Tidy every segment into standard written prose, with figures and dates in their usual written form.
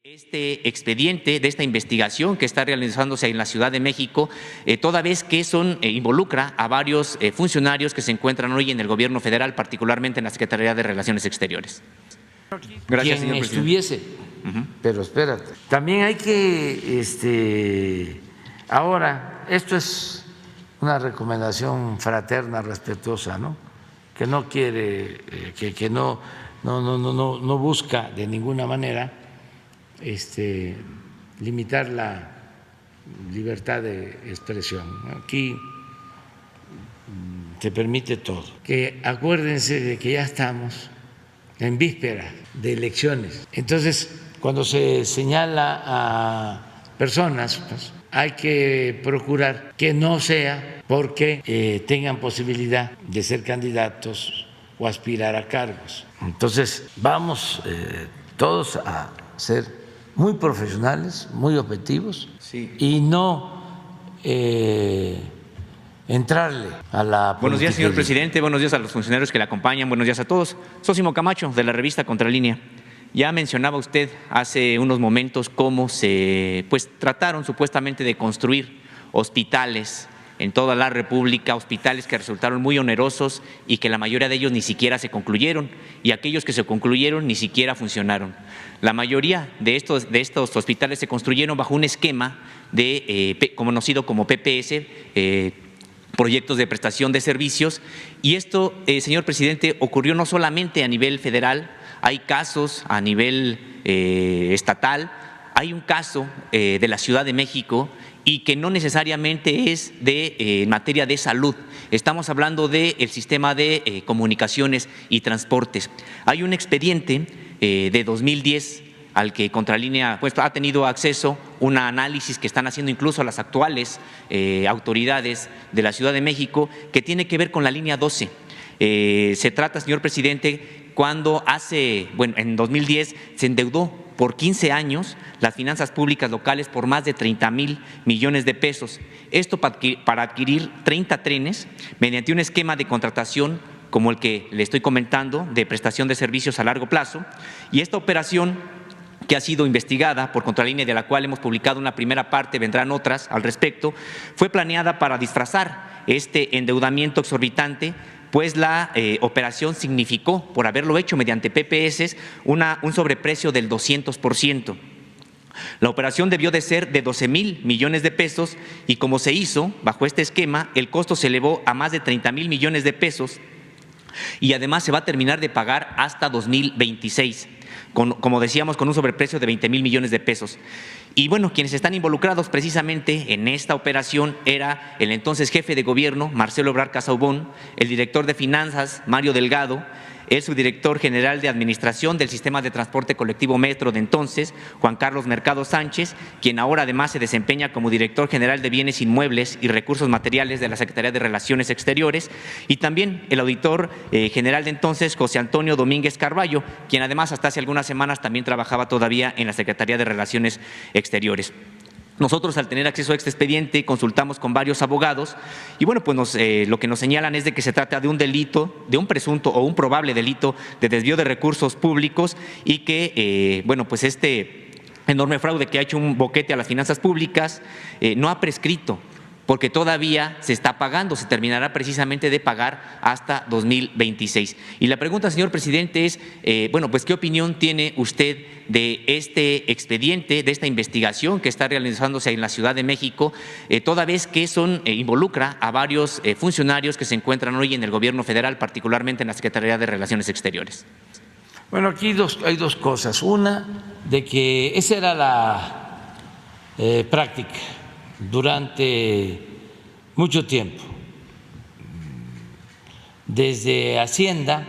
Este expediente de esta investigación que está realizándose en la Ciudad de México, toda vez que involucra a varios funcionarios que se encuentran hoy en el gobierno federal, particularmente en la Secretaría de Relaciones Exteriores. Gracias, señor presidente. Estuviese, pero espérate. También hay que, ahora, esto es una recomendación fraterna, respetuosa, ¿no? Que no quiere, que no busca de ninguna manera limitar la libertad de expresión. Aquí se permite todo. Que acuérdense de que ya estamos en víspera de elecciones. Entonces, cuando se señala a personas, pues, hay que procurar que no sea porque tengan posibilidad de ser candidatos o aspirar a cargos. Entonces, vamos todos a ser muy profesionales, muy objetivos, sí, y no entrarle a la Buenos días, señor presidente, buenos días a los funcionarios que le acompañan, buenos días a todos. Sósimo Camacho, de la revista Contralínea. Ya mencionaba usted hace unos momentos cómo se trataron supuestamente de construir hospitales en toda la República, hospitales que resultaron muy onerosos y que la mayoría de ellos ni siquiera se concluyeron, y aquellos que se concluyeron ni siquiera funcionaron. La mayoría de estos hospitales se construyeron bajo un esquema conocido como PPS, proyectos de prestación de servicios, y esto, señor presidente, ocurrió no solamente a nivel federal, hay casos a nivel estatal, hay un caso de la Ciudad de México y que no necesariamente es de materia de salud. Estamos hablando del sistema de comunicaciones y transportes. Hay un expediente de 2010 al que Contralínea ha tenido acceso, un análisis que están haciendo incluso las actuales autoridades de la Ciudad de México, que tiene que ver con la línea 12. Se trata, señor presidente, cuando en 2010 se endeudó por 15 años las finanzas públicas locales por más de 30,000 millones de pesos. Esto para adquirir 30 trenes mediante un esquema de contratación como el que le estoy comentando, de prestación de servicios a largo plazo. Y esta operación, que ha sido investigada por Contralínea, de la cual hemos publicado una primera parte, vendrán otras al respecto, fue planeada para disfrazar este endeudamiento exorbitante, pues la operación significó, por haberlo hecho mediante PPS, un sobreprecio del 200%. La operación debió de ser de 12,000 millones de pesos y como se hizo bajo este esquema, el costo se elevó a más de 30,000 millones de pesos y además se va a terminar de pagar hasta 2026. Como decíamos, con un sobreprecio de 20,000 millones de pesos. Y bueno, quienes están involucrados precisamente en esta operación era el entonces jefe de gobierno, Marcelo Ebrard Casaubon, el director de finanzas, Mario Delgado, el subdirector general de administración del sistema de transporte colectivo Metro de entonces, Juan Carlos Mercado Sánchez, quien ahora además se desempeña como director general de bienes inmuebles y recursos materiales de la Secretaría de Relaciones Exteriores, y también el auditor general de entonces, José Antonio Domínguez Carballo, quien además hasta hace algunas semanas también trabajaba todavía en la Secretaría de Relaciones Exteriores. Nosotros, al tener acceso a este expediente, consultamos con varios abogados y bueno, pues lo que nos señalan es de que se trata de un delito, de un presunto o un probable delito de desvío de recursos públicos y que, bueno, pues este enorme fraude que ha hecho un boquete a las finanzas públicas no ha prescrito, porque todavía se está pagando, se terminará precisamente de pagar hasta 2026. Y la pregunta, señor presidente, es, bueno, pues ¿qué opinión tiene usted de este expediente, de esta investigación que está realizándose en la Ciudad de México, toda vez que involucra a varios funcionarios que se encuentran hoy en el gobierno federal, particularmente en la Secretaría de Relaciones Exteriores? Bueno, aquí hay dos cosas. Una, de que esa era la práctica durante mucho tiempo. Desde Hacienda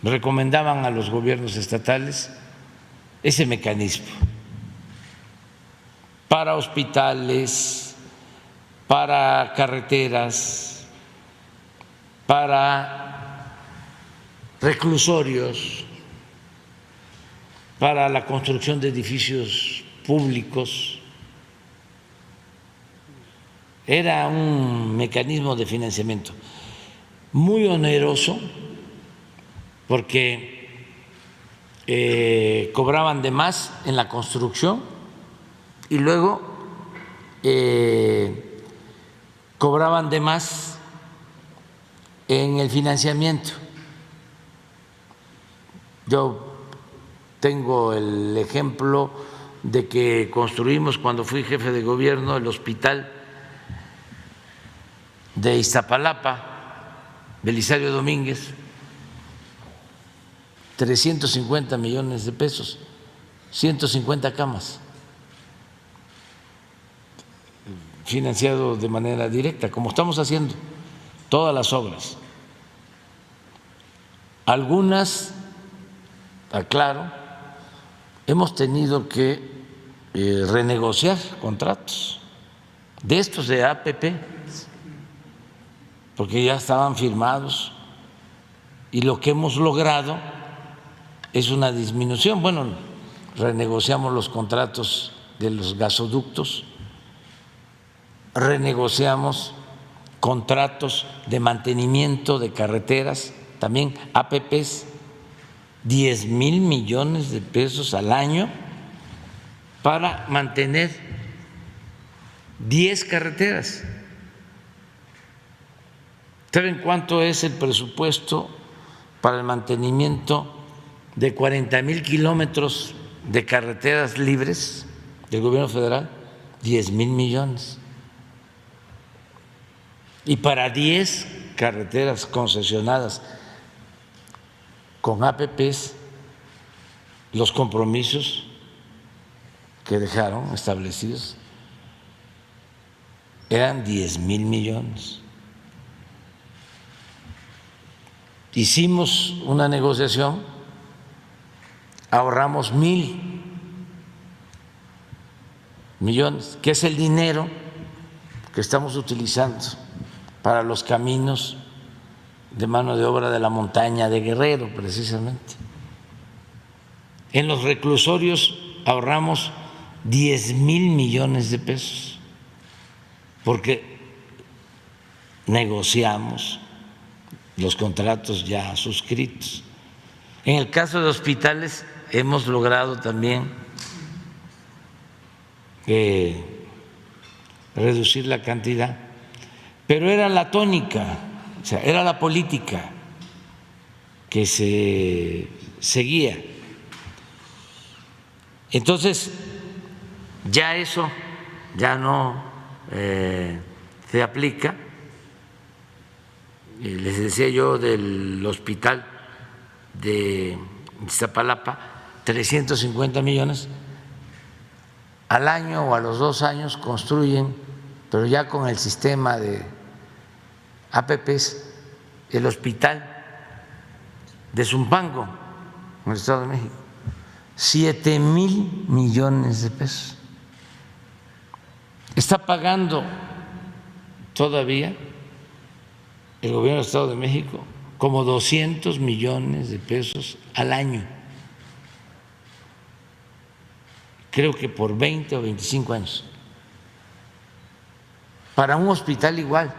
recomendaban a los gobiernos estatales ese mecanismo para hospitales, para carreteras, para reclusorios, para la construcción de edificios públicos. Era un mecanismo de financiamiento muy oneroso porque cobraban de más en la construcción y luego cobraban de más en el financiamiento. Yo tengo el ejemplo de que construimos cuando fui jefe de gobierno el hospital de Iztapalapa, Belisario Domínguez, 350 millones de pesos, 150 camas, financiado de manera directa, como estamos haciendo todas las obras. Algunas, aclaro, hemos tenido que renegociar contratos de estos de APP, porque ya estaban firmados y lo que hemos logrado es una disminución. Bueno, renegociamos los contratos de los gasoductos, renegociamos contratos de mantenimiento de carreteras, también APPs, 10,000 millones de pesos al año para mantener 10 carreteras. ¿Saben cuánto es el presupuesto para el mantenimiento de 40,000 kilómetros de carreteras libres del gobierno federal? 10,000 millones. Y para 10 carreteras concesionadas con APPs, los compromisos que dejaron establecidos eran 10,000 millones. Hicimos una negociación, ahorramos 1,000 millones, que es el dinero que estamos utilizando para los caminos de mano de obra de la montaña de Guerrero, precisamente. En los reclusorios ahorramos 10,000 millones de pesos, porque negociamos los contratos ya suscritos. En el caso de hospitales hemos logrado también reducir la cantidad, pero era la tónica, o sea, era la política que se seguía. Entonces, ya eso ya no se aplica. Les decía yo del hospital de Iztapalapa, 350 millones al año o a los 2 años construyen, pero ya con el sistema de APPs, el hospital de Zumpango, en el Estado de México, 7,000 millones de pesos. Está pagando todavía el gobierno del Estado de México como 200 millones de pesos al año, creo que por 20 o 25 años, para un hospital igual,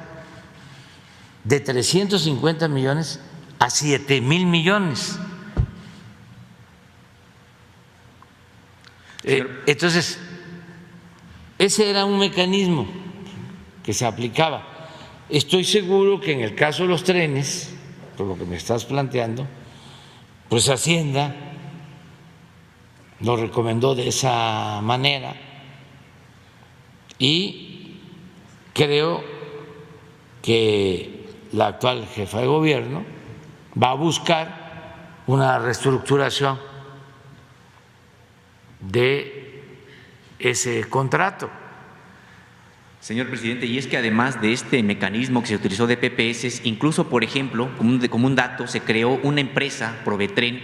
de 350 millones a 7,000 millones. Entonces, ese era un mecanismo que se aplicaba. Estoy seguro que en el caso de los trenes, por lo que me estás planteando, pues Hacienda lo recomendó de esa manera y creo que la actual jefa de gobierno va a buscar una reestructuración de ese contrato. Señor presidente, y es que además de este mecanismo que se utilizó de PPS, incluso, por ejemplo, como un dato, se creó una empresa, Provetren,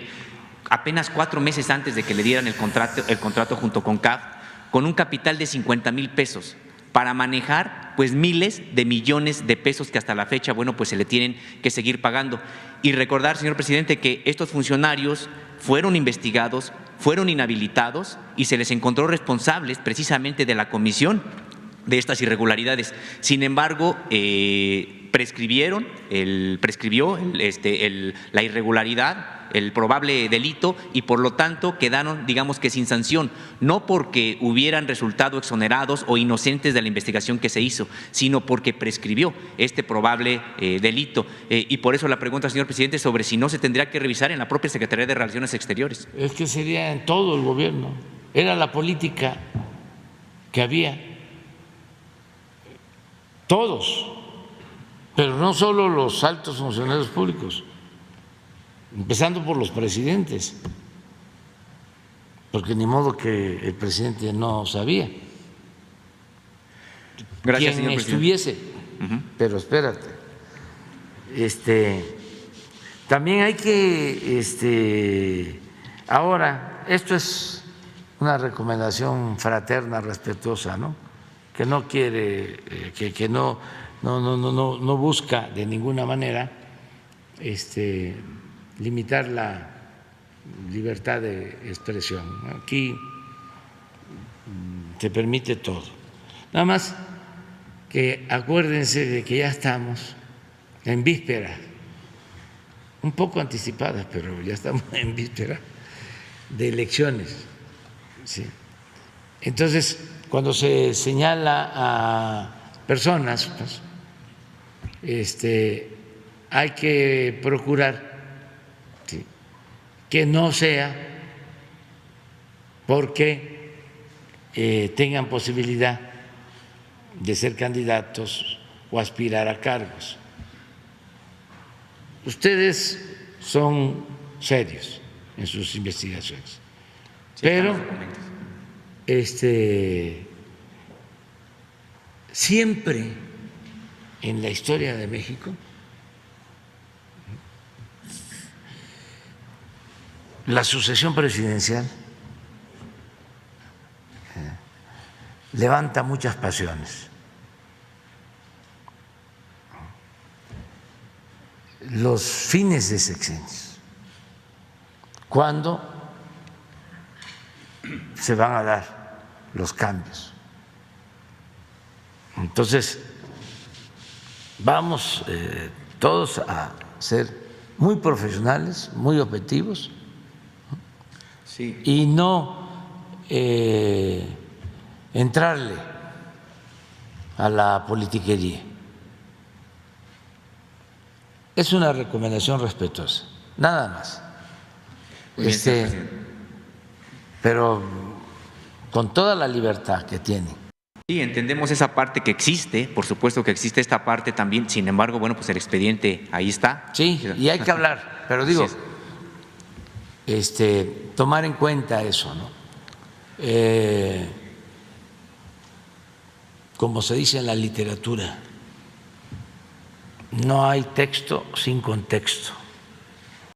apenas 4 meses antes de que le dieran el contrato junto con CAF, con un capital de 50,000 pesos para manejar pues miles de millones de pesos que hasta la fecha, bueno, pues se le tienen que seguir pagando. Y recordar, señor presidente, que estos funcionarios fueron investigados, fueron inhabilitados y se les encontró responsables precisamente de la comisión de estas irregularidades. Sin embargo, prescribió la irregularidad el probable delito y por lo tanto quedaron, digamos que sin sanción, no porque hubieran resultado exonerados o inocentes de la investigación que se hizo, sino porque prescribió este probable delito. Y por eso la pregunta, señor presidente, sobre si no se tendría que revisar en la propia Secretaría de Relaciones Exteriores. Es que sería en todo el gobierno, era la política que había, todos, pero no solo los altos funcionarios públicos, empezando por los presidentes, porque ni modo que el presidente no sabía. Gracias, quien señor estuviese, pero espérate, también hay que, ahora, esto es una recomendación fraterna, respetuosa, ¿no? Que no quiere, que no busca de ninguna manera limitar la libertad de expresión. Aquí se permite todo. Nada más que acuérdense de que ya estamos en víspera, un poco anticipadas, pero ya estamos en víspera de elecciones. ¿Sí? Entonces, cuando se señala a personas, pues, hay que procurar, ¿sí?, que no sea porque tengan posibilidad de ser candidatos o aspirar a cargos. Ustedes son serios en sus investigaciones, sí, pero siempre en la historia de México la sucesión presidencial levanta muchas pasiones. Los fines de sexenios, ¿cuándo se van a dar los cambios? Entonces, vamos todos a ser muy profesionales, muy objetivos, sí, y no entrarle a la politiquería. Es una recomendación respetuosa, nada más. Pero con toda la libertad que tiene. Sí, entendemos esa parte que existe, por supuesto que existe esta parte también, sin embargo, bueno, pues el expediente ahí está. Sí, y hay que hablar, pero digo, tomar en cuenta eso, ¿no? Como se dice en la literatura, no hay texto sin contexto.